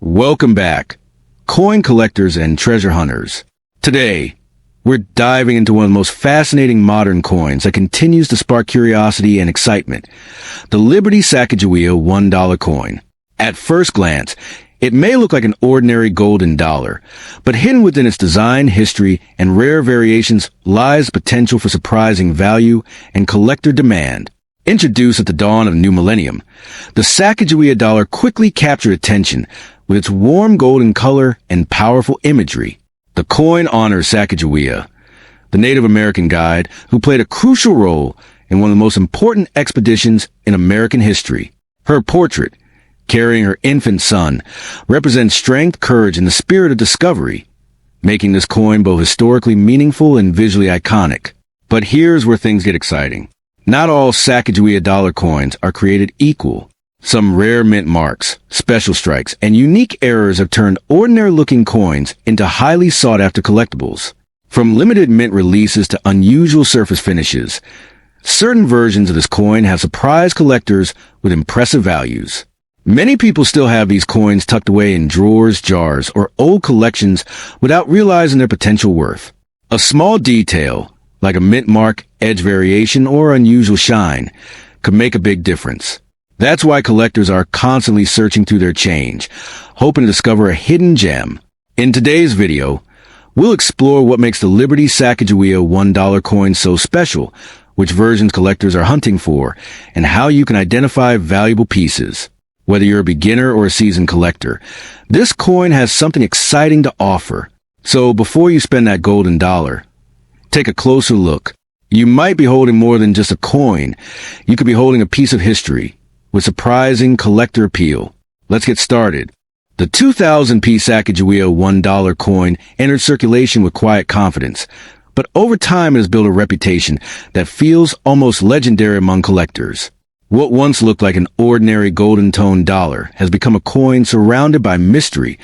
Welcome back, coin collectors and treasure hunters. Today, we're diving into one of the most fascinating modern coins that continues to spark curiosity and excitement, the Liberty Sacagawea $1 coin. At first glance, it may look like an ordinary golden dollar, but hidden within its design, history, and rare variations lies potential for surprising value and collector demand. Introduced at the dawn of the new millennium, the Sacagawea dollar quickly captured attention with its warm golden color and powerful imagery. The coin honors Sacagawea, the Native American guide who played a crucial role in one of the most important expeditions in American history. Her portrait, carrying her infant son, represents strength, courage, and the spirit of discovery, making this coin both historically meaningful and visually iconic. But here's where things get exciting. Not all Sacagawea dollar coins are created equal. Some rare mint marks, special strikes, and unique errors have turned ordinary-looking coins into highly sought-after collectibles. From limited mint releases to unusual surface finishes, certain versions of this coin have surprised collectors with impressive values. Many people still have these coins tucked away in drawers, jars, or old collections without realizing their potential worth. A small detail, like a mint mark, edge variation, or unusual shine, could make a big difference. That's why collectors are constantly searching through their change, hoping to discover a hidden gem. In today's video, we'll explore what makes the Liberty Sacagawea $1 coin so special, which versions collectors are hunting for, and how you can identify valuable pieces. Whether you're a beginner or a seasoned collector, this coin has something exciting to offer. So before you spend that golden dollar, take a closer look. You might be holding more than just a coin. You could be holding a piece of history with surprising collector appeal. Let's get started. The 2000p Sacagawea $1 coin entered circulation with quiet confidence, but over time it has built a reputation that feels almost legendary among collectors. What once looked like an ordinary golden-toned dollar has become a coin surrounded by mystery,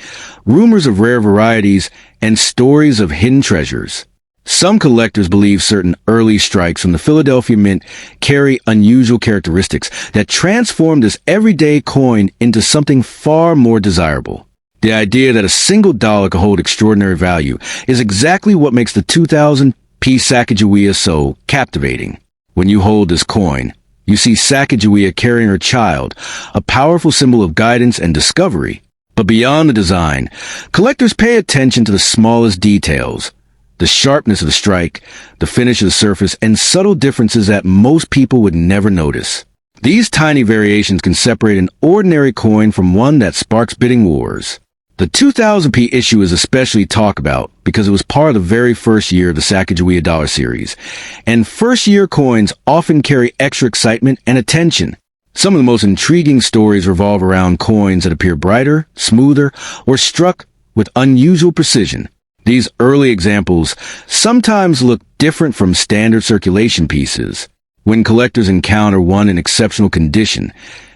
rumors of rare varieties, and stories of hidden treasures. Some collectors believe certain early strikes from the Philadelphia Mint carry unusual characteristics that transform this everyday coin into something far more desirable. The idea that a single dollar could hold extraordinary value is exactly what makes the 2000p Sacagawea so captivating. When you hold this coin, you see Sacagawea carrying her child, a powerful symbol of guidance and discovery. But beyond the design, collectors pay attention to the smallest details. The sharpness of the strike, the finish of the surface, and subtle differences that most people would never notice. These tiny variations can separate an ordinary coin from one that sparks bidding wars. The 2000p issue is especially talked about because it was part of the very first year of the Sacagawea dollar series, and first-year coins often carry extra excitement and attention. Some of the most intriguing stories revolve around coins that appear brighter, smoother, or struck with unusual precision. These early examples sometimes look different from standard circulation pieces. When collectors encounter one in exceptional condition,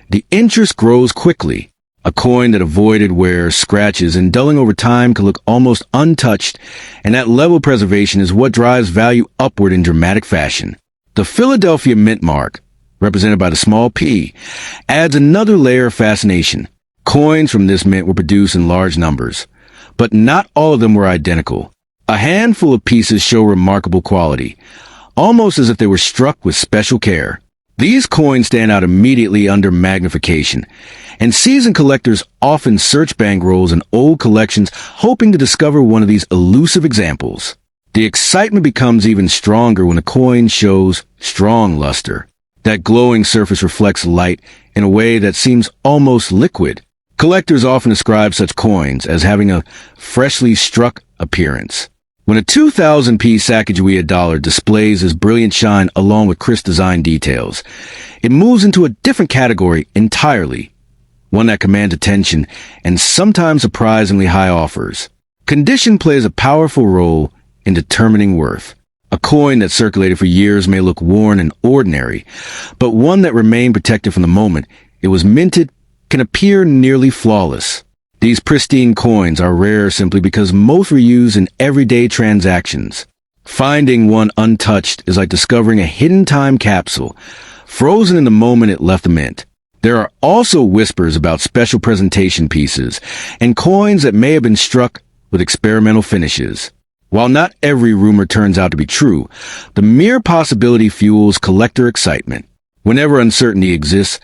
the interest grows quickly. A coin that avoided wear, scratches, and dulling over time can look almost untouched, and that level of preservation is what drives value upward in dramatic fashion. The Philadelphia Mint mark, represented by the small p, adds another layer of fascination. Coins from this mint were produced in large numbers, but not all of them were identical. A handful of pieces show remarkable quality, almost as if they were struck with special care. These coins stand out immediately under magnification, and seasoned collectors often search bankrolls and old collections hoping to discover one of these elusive examples. The excitement becomes even stronger when a coin shows strong luster. That glowing surface reflects light in a way that seems almost liquid. Collectors often describe such coins as having a freshly struck appearance. When a 2000p Sacagawea dollar displays this brilliant shine along with crisp design details, it moves into a different category entirely, one that commands attention and sometimes surprisingly high offers. Condition plays a powerful role in determining worth. A coin that circulated for years may look worn and ordinary, but one that remained protected from the moment it was minted can appear nearly flawless. These pristine coins are rare simply because most were used in everyday transactions. Finding one untouched is like discovering a hidden time capsule, frozen in the moment it left the mint. There are also whispers about special presentation pieces and coins that may have been struck with experimental finishes. While not every rumor turns out to be true, the mere possibility fuels collector excitement. Whenever uncertainty exists,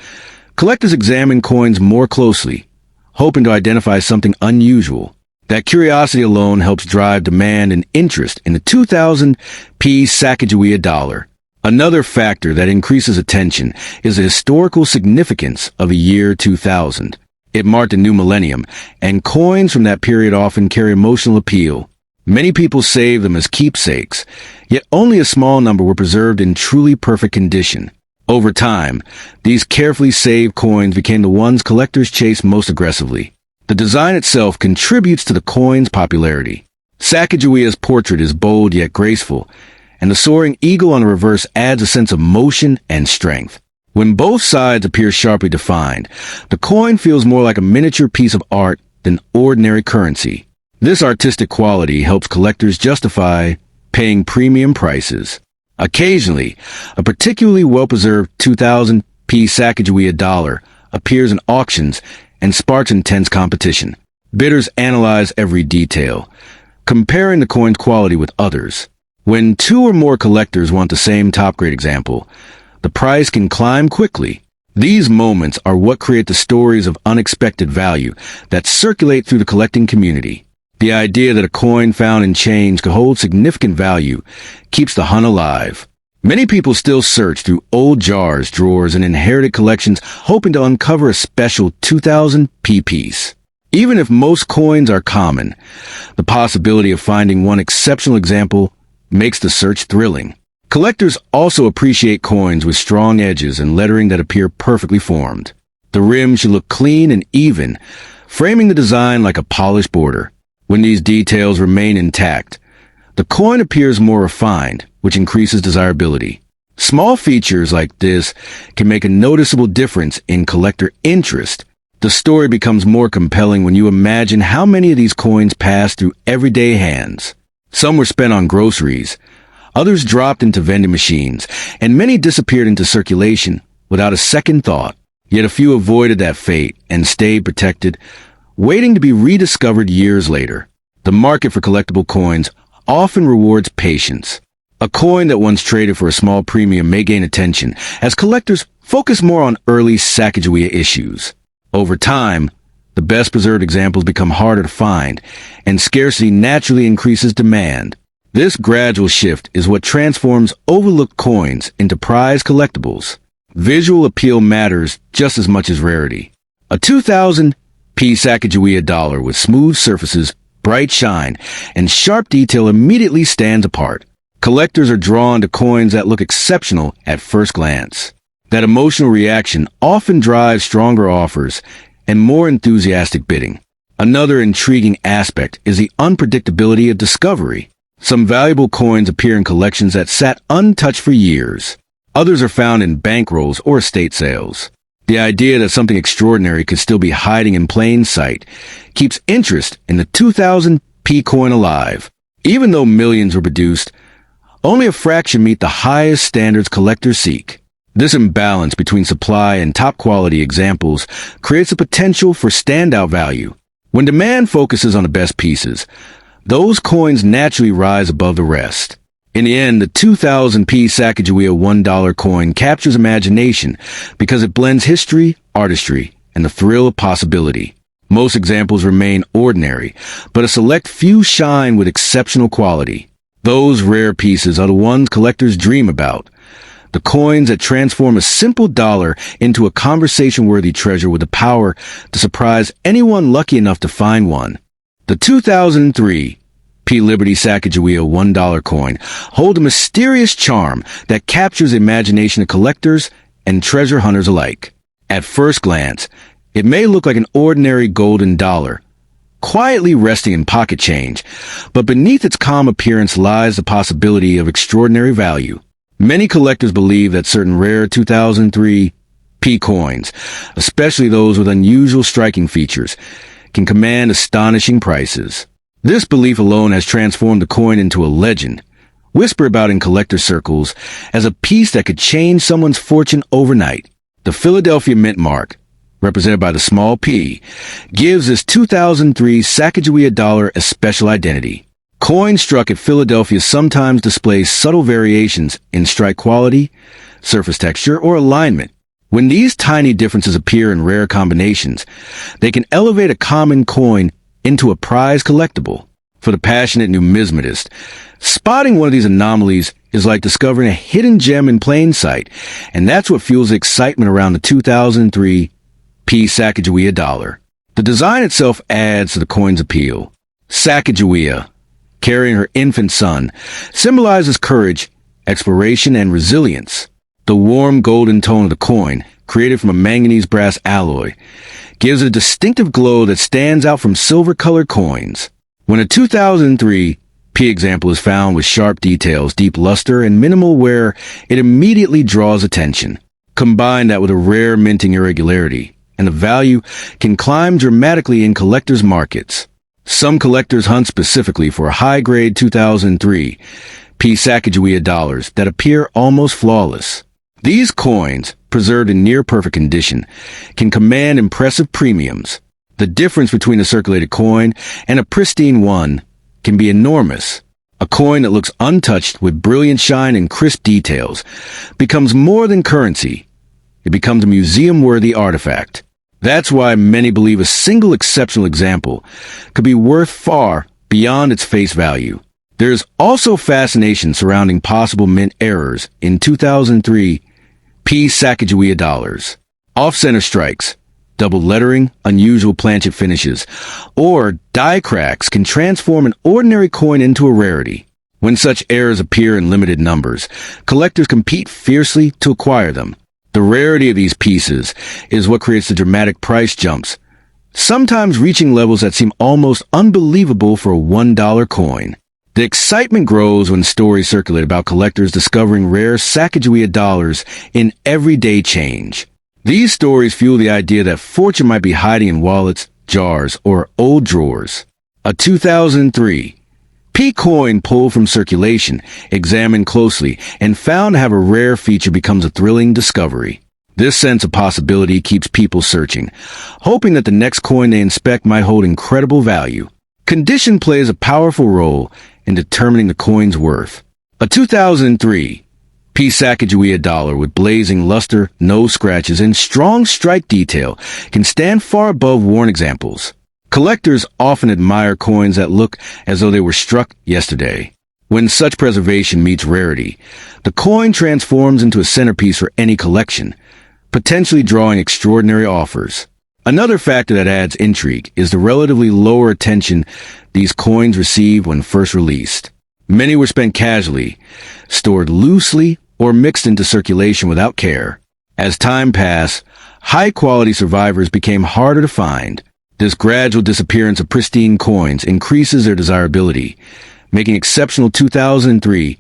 collectors examine coins more closely, hoping to identify something unusual. That curiosity alone helps drive demand and interest in the 2000p Sacagawea dollar. Another factor that increases attention is the historical significance of the year 2000. It marked a new millennium, and coins from that period often carry emotional appeal. Many people save them as keepsakes, yet only a small number were preserved in truly perfect condition. Over time, these carefully saved coins became the ones collectors chased most aggressively. The design itself contributes to the coin's popularity. Sacagawea's portrait is bold yet graceful, and the soaring eagle on the reverse adds a sense of motion and strength. When both sides appear sharply defined, the coin feels more like a miniature piece of art than ordinary currency. This artistic quality helps collectors justify paying premium prices. Occasionally, a particularly well-preserved 2000p Sacagawea dollar appears in auctions and sparks intense competition. Bidders analyze every detail, comparing the coin's quality with others. When two or more collectors want the same top-grade example, the price can climb quickly. These moments are what create the stories of unexpected value that circulate through the collecting community. The idea that a coin found in change could hold significant value keeps the hunt alive. Many people still search through old jars, drawers, and inherited collections, hoping to uncover a special 2000p piece. Even if most coins are common, the possibility of finding one exceptional example makes the search thrilling. Collectors also appreciate coins with strong edges and lettering that appear perfectly formed. The rim should look clean and even, framing the design like a polished border. When these details remain intact, the coin appears more refined, which increases desirability. Small features like this can make a noticeable difference in collector interest. The story becomes more compelling when you imagine how many of these coins pass through everyday hands. Some were spent on groceries, others dropped into vending machines, and many disappeared into circulation without a second thought. Yet a few avoided that fate and stayed protected, waiting to be rediscovered years later. The market for collectible coins often rewards patience. A coin that once traded for a small premium may gain attention as collectors focus more on early Sacagawea issues. Over time, the best preserved examples become harder to find, and scarcity naturally increases demand. This gradual shift is what transforms overlooked coins into prized collectibles. Visual appeal matters just as much as rarity. A 2000p Sacagawea dollar with smooth surfaces, bright shine, and sharp detail immediately stands apart. Collectors are drawn to coins that look exceptional at first glance. That emotional reaction often drives stronger offers and more enthusiastic bidding. Another intriguing aspect is the unpredictability of discovery. Some valuable coins appear in collections that sat untouched for years. Others are found in bankrolls or estate sales. The idea that something extraordinary could still be hiding in plain sight keeps interest in the 2000p coin alive. Even though millions were produced, only a fraction meet the highest standards collectors seek. This imbalance between supply and top-quality examples creates a potential for standout value. When demand focuses on the best pieces, those coins naturally rise above the rest. In the end, the 2000p Sacagawea $1 coin captures imagination because it blends history, artistry, and the thrill of possibility. Most examples remain ordinary, but a select few shine with exceptional quality. Those rare pieces are the ones collectors dream about. The coins that transform a simple dollar into a conversation-worthy treasure with the power to surprise anyone lucky enough to find one. The 2003 Liberty Sacagawea $1 coin hold a mysterious charm that captures the imagination of collectors and treasure hunters alike. At first glance, it may look like an ordinary golden dollar, quietly resting in pocket change, but beneath its calm appearance lies the possibility of extraordinary value. Many collectors believe that certain rare 2003p coins, especially those with unusual striking features, can command astonishing prices. This belief alone has transformed the coin into a legend, whispered about in collector circles as a piece that could change someone's fortune overnight. The Philadelphia Mint mark, represented by the small p, gives this 2003 Sacagawea Dollar a special identity. Coins struck at Philadelphia sometimes display subtle variations in strike quality, surface texture, or alignment. When these tiny differences appear in rare combinations, they can elevate a common coin into a prized collectible. For the passionate numismatist, spotting one of these anomalies is like discovering a hidden gem in plain sight, and that's what fuels the excitement around the 2003 P Sacagawea Dollar. The design itself adds to the coin's appeal. Sacagawea, carrying her infant son, symbolizes courage, exploration, and resilience. The warm golden tone of the coin, created from a manganese brass alloy, gives it a distinctive glow that stands out from silver-colored coins. When a 2003 P example is found with sharp details, deep luster, and minimal wear, it immediately draws attention. Combine that with a rare minting irregularity, and the value can climb dramatically in collectors' markets. Some collectors hunt specifically for high-grade 2003 P Sacagawea dollars that appear almost flawless. These coins, preserved in near-perfect condition, can command impressive premiums. The difference between a circulated coin and a pristine one can be enormous. A coin that looks untouched with brilliant shine and crisp details becomes more than currency. It becomes a museum-worthy artifact. That's why many believe a single exceptional example could be worth far beyond its face value. There's also fascination surrounding possible mint errors in 2003 P Sacagawea dollars. Off-center strikes, double lettering, unusual planchet finishes, or die cracks can transform an ordinary coin into a rarity. When such errors appear in limited numbers, collectors compete fiercely to acquire them. The rarity of these pieces is what creates the dramatic price jumps, sometimes reaching levels that seem almost unbelievable for a $1 coin. The excitement grows when stories circulate about collectors discovering rare Sacagawea dollars in everyday change. These stories fuel the idea that fortune might be hiding in wallets, jars, or old drawers. A 2003 P coin pulled from circulation, examined closely, and found to have a rare feature becomes a thrilling discovery. This sense of possibility keeps people searching, hoping that the next coin they inspect might hold incredible value. Condition plays a powerful role in determining the coin's worth. A 2003 P Sacagawea dollar with blazing luster, no scratches, and strong strike detail can stand far above worn examples. Collectors often admire coins that look as though they were struck yesterday. When such preservation meets rarity, the coin transforms into a centerpiece for any collection, potentially drawing extraordinary offers. Another factor that adds intrigue is the relatively lower attention these coins receive when first released. Many were spent casually, stored loosely, or mixed into circulation without care. As time passed, high-quality survivors became harder to find. This gradual disappearance of pristine coins increases their desirability, making exceptional 2003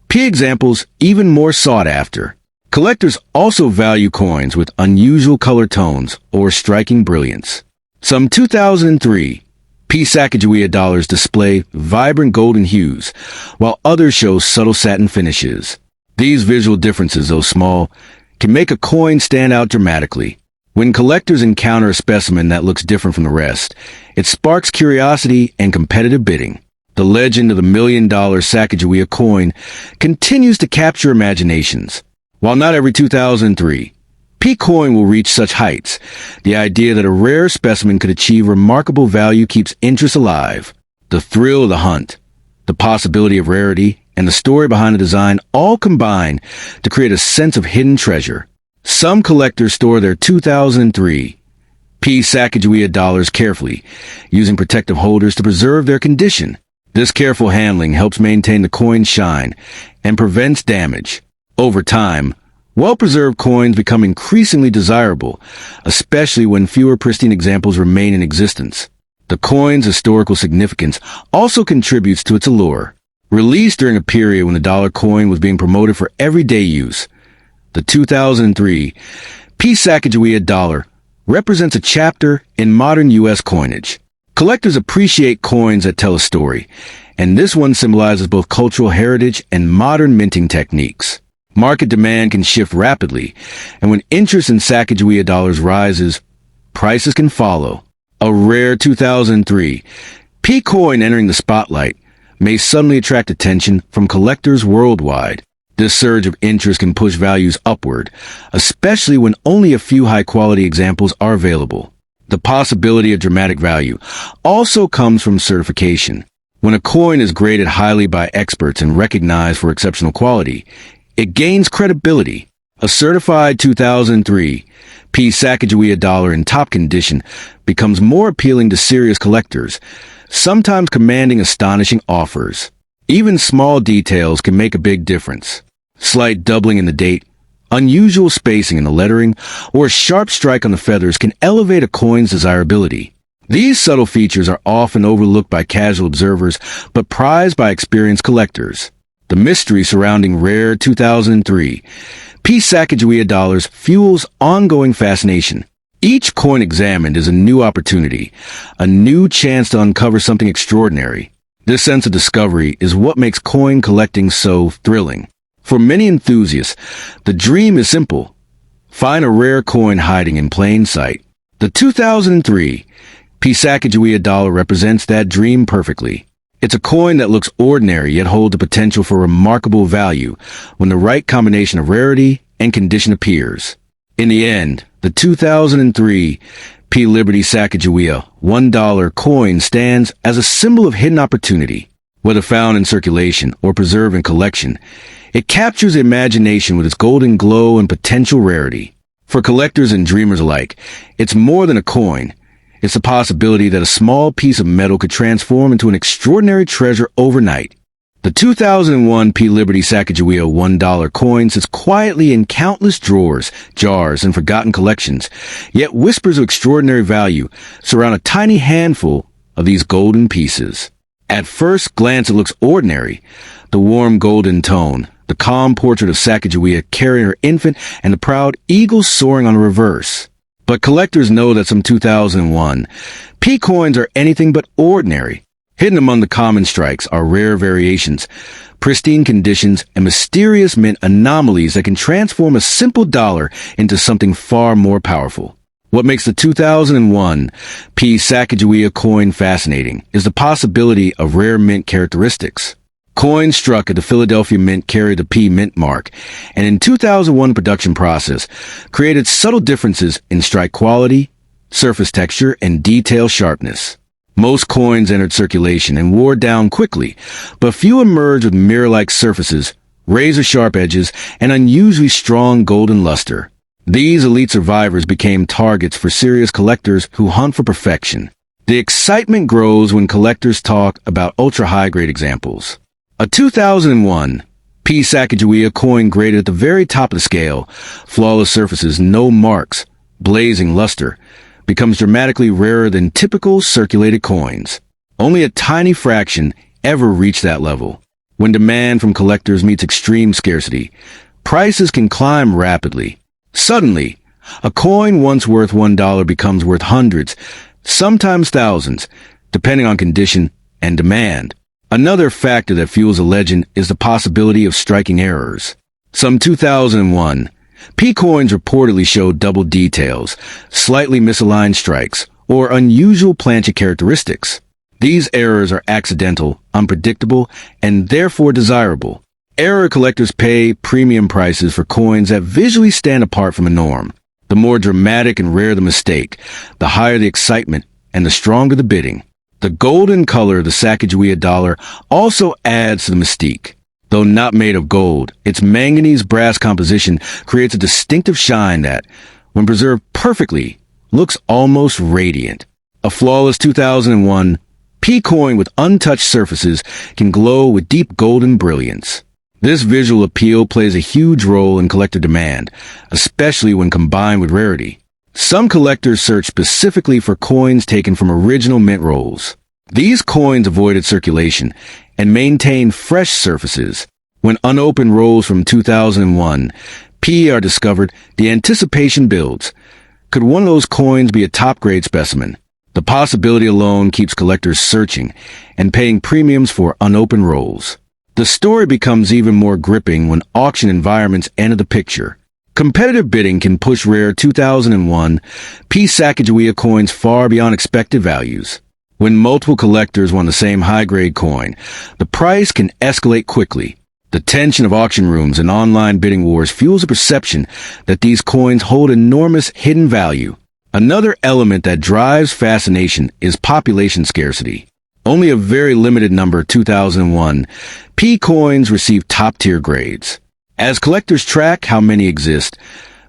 P examples even more sought after. Collectors also value coins with unusual color tones or striking brilliance. Some 2003 P Sacagawea dollars display vibrant golden hues, while others show subtle satin finishes. These visual differences, though small, can make a coin stand out dramatically. When collectors encounter a specimen that looks different from the rest, it sparks curiosity and competitive bidding. The legend of the $1 million Sacagawea coin continues to capture imaginations. While not every 2003 P coin will reach such heights, the idea that a rare specimen could achieve remarkable value keeps interest alive. The thrill of the hunt, the possibility of rarity, and the story behind the design all combine to create a sense of hidden treasure. Some collectors store their 2003 P Sacagawea dollars carefully, using protective holders to preserve their condition. This careful handling helps maintain the coin's shine and prevents damage. Over time, well-preserved coins become increasingly desirable, especially when fewer pristine examples remain in existence. The coin's historical significance also contributes to its allure. Released during a period when the dollar coin was being promoted for everyday use, the 2003 P Sacagawea dollar represents a chapter in modern U.S. coinage. Collectors appreciate coins that tell a story, and this one symbolizes both cultural heritage and modern minting techniques. Market demand can shift rapidly, and when interest in Sacagawea dollars rises, prices can follow. A rare 2003 P coin entering the spotlight may suddenly attract attention from collectors worldwide. This surge of interest can push values upward, especially when only a few high-quality examples are available. The possibility of dramatic value also comes from certification. When a coin is graded highly by experts and recognized for exceptional quality, it gains credibility. A certified 2003 P Sacagawea dollar in top condition becomes more appealing to serious collectors, sometimes commanding astonishing offers. Even small details can make a big difference. Slight doubling in the date, unusual spacing in the lettering, or a sharp strike on the feathers can elevate a coin's desirability. These subtle features are often overlooked by casual observers, but prized by experienced collectors. The mystery surrounding rare 2003 P Sacagawea dollars fuels ongoing fascination. Each coin examined is a new opportunity, a new chance to uncover something extraordinary. This sense of discovery is what makes coin collecting so thrilling. For many enthusiasts, the dream is simple. Find a rare coin hiding in plain sight. The 2003 P Sacagawea dollar represents that dream perfectly. It's a coin that looks ordinary yet holds the potential for remarkable value when the right combination of rarity and condition appears. In the end, the 2003 P Liberty Sacagawea $1 coin stands as a symbol of hidden opportunity. Whether found in circulation or preserved in collection, it captures the imagination with its golden glow and potential rarity. For collectors and dreamers alike, it's more than a coin. It's the possibility that a small piece of metal could transform into an extraordinary treasure overnight. The 2001 P Liberty Sacagawea $1 coin sits quietly in countless drawers, jars, and forgotten collections, yet whispers of extraordinary value surround a tiny handful of these golden pieces. At first glance, it looks ordinary. The warm golden tone, the calm portrait of Sacagawea carrying her infant, and the proud eagle soaring on the reverse. But collectors know that some 2001 P coins are anything but ordinary. Hidden among the common strikes are rare variations, pristine conditions, and mysterious mint anomalies that can transform a simple dollar into something far more powerful. What makes the 2001 P Sacagawea coin fascinating is the possibility of rare mint characteristics. Coins struck at the Philadelphia Mint carry the P mint mark, and in 2001 production process created subtle differences in strike quality, surface texture, and detail sharpness. Most coins entered circulation and wore down quickly, but few emerged with mirror-like surfaces, razor-sharp edges, and unusually strong golden luster. These elite survivors became targets for serious collectors who hunt for perfection. The excitement grows when collectors talk about ultra-high-grade examples. A 2001 P Sacagawea coin graded at the very top of the scale, flawless surfaces, no marks, blazing luster, becomes dramatically rarer than typical circulated coins. Only a tiny fraction ever reach that level. When demand from collectors meets extreme scarcity, prices can climb rapidly. Suddenly, a coin once worth $1 becomes worth hundreds, sometimes thousands, depending on condition and demand. Another factor that fuels a legend is the possibility of striking errors. Some 2001 P coins reportedly show double details, slightly misaligned strikes, or unusual planchet characteristics. These errors are accidental, unpredictable, and therefore desirable. Error collectors pay premium prices for coins that visually stand apart from the norm. The more dramatic and rare the mistake, the higher the excitement and the stronger the bidding. The golden color of the Sacagawea dollar also adds to the mystique. Though not made of gold, its manganese brass composition creates a distinctive shine that, when preserved perfectly, looks almost radiant. A flawless 2001 P coin with untouched surfaces can glow with deep golden brilliance. This visual appeal plays a huge role in collector demand, especially when combined with rarity. Some collectors search specifically for coins taken from original mint rolls. These coins avoided circulation and maintain fresh surfaces. When unopened rolls from 2001 P are discovered, the anticipation builds. Could one of those coins be a top-grade specimen? The possibility alone keeps collectors searching and paying premiums for unopened rolls. The story becomes even more gripping when auction environments enter the picture. Competitive bidding can push rare 2001 P. Sacagawea coins far beyond expected values. When multiple collectors want the same high-grade coin, the price can escalate quickly. The tension of auction rooms and online bidding wars fuels the perception that these coins hold enormous hidden value. Another element that drives fascination is population scarcity. Only a very limited number of 2001 P coins receive top-tier grades. As collectors track how many exist,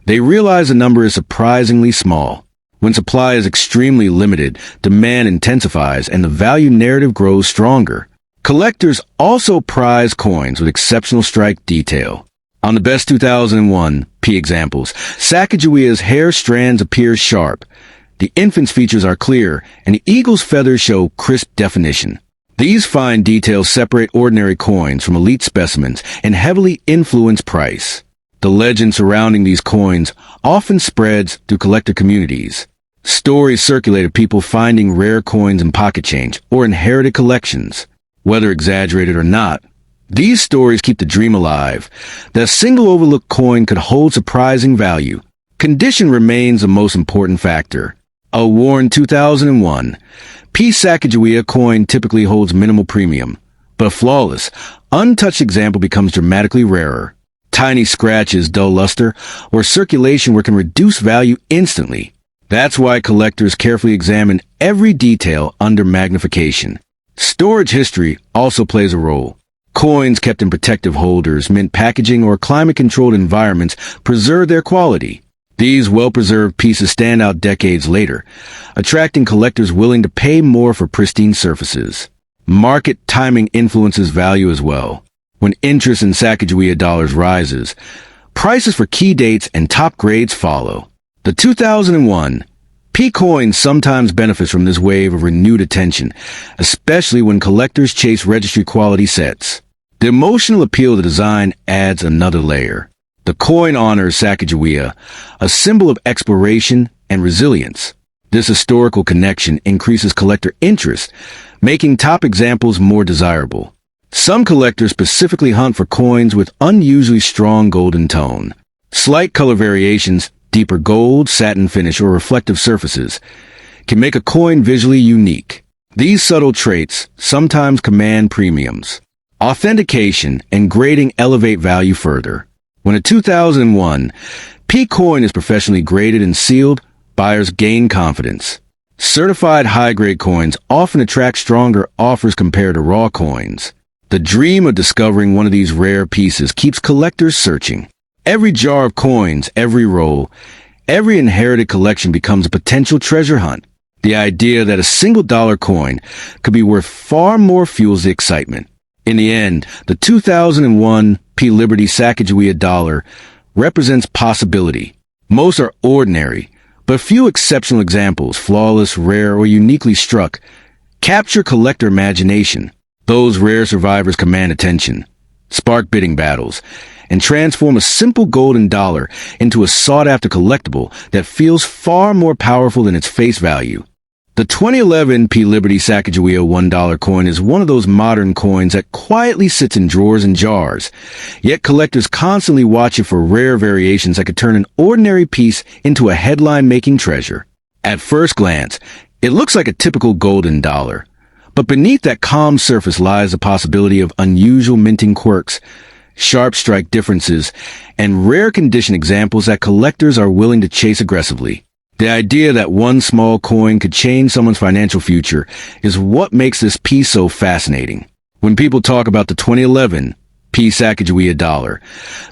they realize the number is surprisingly small. When supply is extremely limited, demand intensifies and the value narrative grows stronger. Collectors also prize coins with exceptional strike detail. On the best 2001 P examples, Sacagawea's hair strands appear sharp, the infant's features are clear, and the eagle's feathers show crisp definition. These fine details separate ordinary coins from elite specimens and heavily influence price. The legend surrounding these coins often spreads through collector communities. Stories circulate of people finding rare coins in pocket change or inherited collections. Whether exaggerated or not, these stories keep the dream alive that a single overlooked coin could hold surprising value. Condition remains the most important factor. A worn 2001 P. Sacagawea coin typically holds minimal premium, but a flawless, untouched example becomes dramatically rarer. Tiny scratches, dull luster, or circulation work can reduce value instantly. That's why collectors carefully examine every detail under magnification. Storage history also plays a role. Coins kept in protective holders, mint packaging, or climate-controlled environments preserve their quality. These well-preserved pieces stand out decades later, attracting collectors willing to pay more for pristine surfaces. Market timing influences value as well. When interest in Sacagawea dollars rises, prices for key dates and top grades follow. The 2001 P coin sometimes benefits from this wave of renewed attention, especially when collectors chase registry quality sets. The emotional appeal of the design adds another layer. The coin honors Sacagawea, a symbol of exploration and resilience. This historical connection increases collector interest, making top examples more desirable. Some collectors specifically hunt for coins with unusually strong golden tone. Slight color variations, deeper gold, satin finish, or reflective surfaces can make a coin visually unique. These subtle traits sometimes command premiums. Authentication and grading elevate value further. When a 2001 P coin is professionally graded and sealed, buyers gain confidence. Certified high-grade coins often attract stronger offers compared to raw coins. The dream of discovering one of these rare pieces keeps collectors searching. Every jar of coins, every roll, every inherited collection becomes a potential treasure hunt. The idea that a single dollar coin could be worth far more fuels the excitement. In the end, the 2001 P. Liberty Sacagawea Dollar represents possibility. Most are ordinary, but few exceptional examples, flawless, rare, or uniquely struck, capture collector imagination. Those rare survivors command attention, spark bidding battles, and transform a simple golden dollar into a sought-after collectible that feels far more powerful than its face value. The 2011 P. Liberty Sacagawea $1 coin is one of those modern coins that quietly sits in drawers and jars, yet collectors constantly watch it for rare variations that could turn an ordinary piece into a headline-making treasure. At first glance, it looks like a typical golden dollar, but beneath that calm surface lies the possibility of unusual minting quirks, sharp strike differences, and rare condition examples that collectors are willing to chase aggressively. The idea that one small coin could change someone's financial future is what makes this piece so fascinating. When people talk about the 2011 P. Sacagawea Dollar,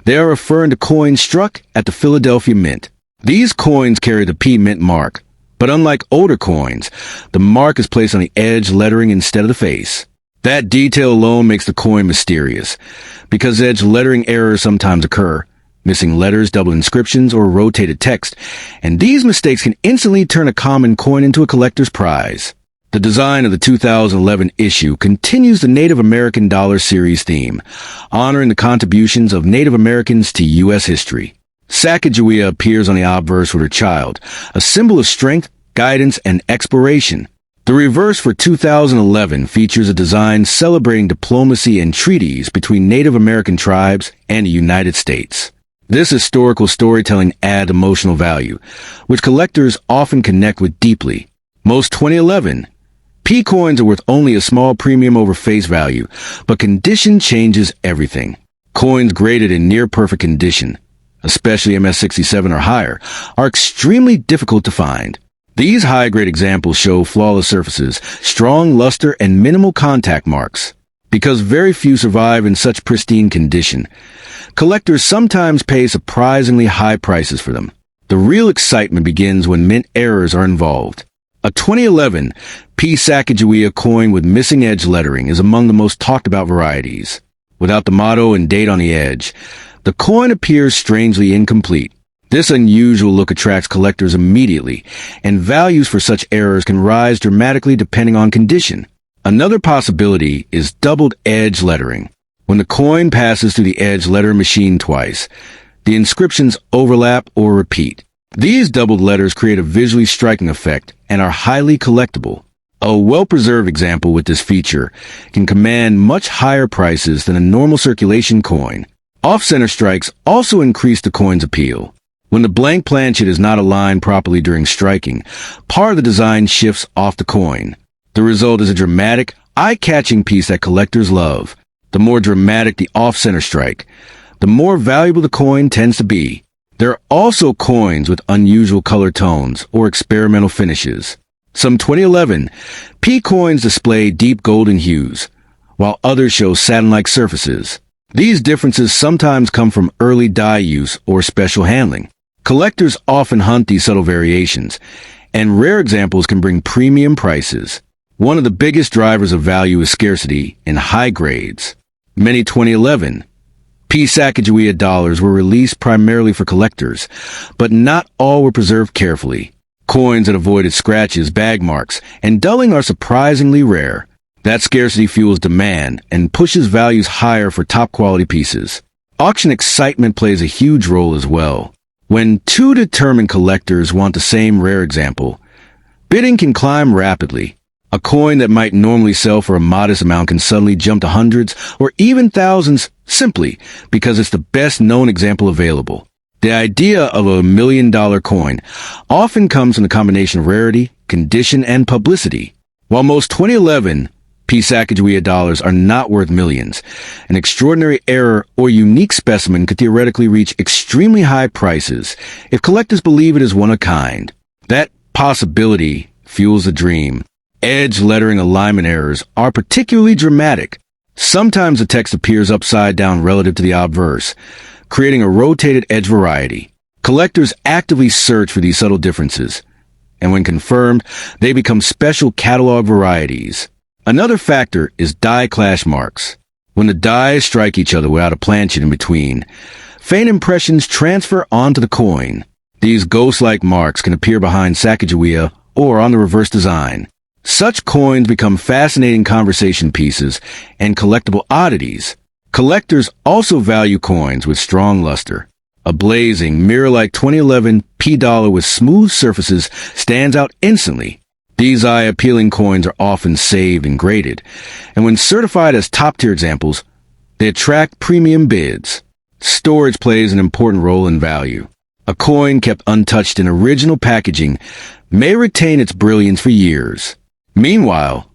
they are referring to coins struck at the Philadelphia Mint. These coins carry the P Mint mark, but unlike older coins, the mark is placed on the edge lettering instead of the face. That detail alone makes the coin mysterious, because edge lettering errors sometimes occur, missing letters, double inscriptions, or rotated text, and these mistakes can instantly turn a common coin into a collector's prize. The design of the 2011 issue continues the Native American Dollar Series theme, honoring the contributions of Native Americans to U.S. history. Sacagawea appears on the obverse with her child, a symbol of strength, guidance, and exploration. The reverse for 2011 features a design celebrating diplomacy and treaties between Native American tribes and the United States. This historical storytelling adds emotional value, which collectors often connect with deeply. Most 2011 P coins are worth only a small premium over face value, but condition changes everything. Coins graded in near-perfect condition, especially MS67 or higher, are extremely difficult to find. These high-grade examples show flawless surfaces, strong luster, and minimal contact marks. Because very few survive in such pristine condition, collectors sometimes pay surprisingly high prices for them. The real excitement begins when mint errors are involved. A 2011 P. Sacagawea coin with missing edge lettering is among the most talked about varieties. Without the motto and date on the edge, the coin appears strangely incomplete. This unusual look attracts collectors immediately, and values for such errors can rise dramatically depending on condition. Another possibility is doubled edge lettering. When the coin passes through the edge letter machine twice, the inscriptions overlap or repeat. These doubled letters create a visually striking effect and are highly collectible. A well-preserved example with this feature can command much higher prices than a normal circulation coin. Off-center strikes also increase the coin's appeal. When the blank planchet is not aligned properly during striking, part of the design shifts off the coin. The result is a dramatic, eye-catching piece that collectors love. The more dramatic the off-center strike, the more valuable the coin tends to be. There are also coins with unusual color tones or experimental finishes. Some 2011 P coins display deep golden hues, while others show satin-like surfaces. These differences sometimes come from early dye use or special handling. Collectors often hunt these subtle variations, and rare examples can bring premium prices. One of the biggest drivers of value is scarcity in high grades. Many 2011 P. Sacagawea dollars were released primarily for collectors, but not all were preserved carefully. Coins that avoided scratches, bag marks, and dulling are surprisingly rare. That scarcity fuels demand and pushes values higher for top-quality pieces. Auction excitement plays a huge role as well. When two determined collectors want the same rare example, bidding can climb rapidly. A coin that might normally sell for a modest amount can suddenly jump to hundreds or even thousands simply because it's the best known example available. The idea of a $1 million coin often comes from the combination of rarity, condition, and publicity. While most 2011 P. Sacagawea dollars are not worth millions, an extraordinary error or unique specimen could theoretically reach extremely high prices if collectors believe it is one of a kind. That possibility fuels the dream. Edge lettering alignment errors are particularly dramatic. Sometimes the text appears upside down relative to the obverse, creating a rotated edge variety. Collectors actively search for these subtle differences, and when confirmed, they become special catalog varieties. Another factor is die clash marks. When the dies strike each other without a planchet in between, faint impressions transfer onto the coin. These ghost-like marks can appear behind Sacagawea or on the reverse design. Such coins become fascinating conversation pieces and collectible oddities. Collectors also value coins with strong luster. A blazing, mirror-like 2011 P dollar with smooth surfaces stands out instantly. These eye-appealing coins are often saved and graded, and when certified as top-tier examples, they attract premium bids. Storage plays an important role in value. A coin kept untouched in original packaging may retain its brilliance for years. Meanwhile,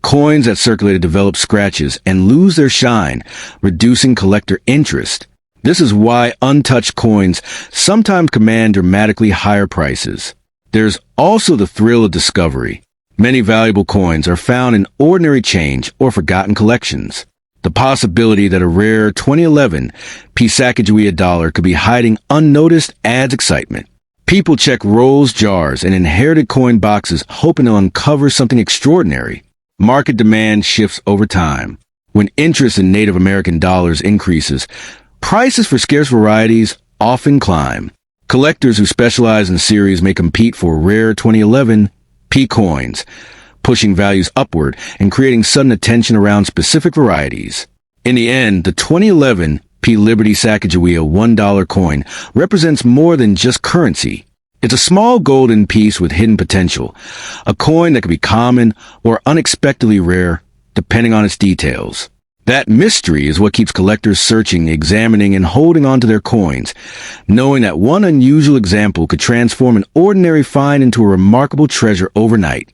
coins that circulated develop scratches and lose their shine, reducing collector interest. This is why untouched coins sometimes command dramatically higher prices. There's also the thrill of discovery. Many valuable coins are found in ordinary change or forgotten collections. The possibility that a rare 2011 P. Sacagawea dollar could be hiding unnoticed adds excitement. People check rolls, jars, and inherited coin boxes hoping to uncover something extraordinary. Market demand shifts over time. When interest in Native American dollars increases, prices for scarce varieties often climb. Collectors who specialize in series may compete for rare 2011 P coins, pushing values upward and creating sudden attention around specific varieties. In the end, the 2011 P. Liberty Sacagawea $1 coin represents more than just currency. It's a small golden piece with hidden potential, a coin that could be common or unexpectedly rare, depending on its details. That mystery is what keeps collectors searching, examining, and holding on to their coins, knowing that one unusual example could transform an ordinary find into a remarkable treasure overnight.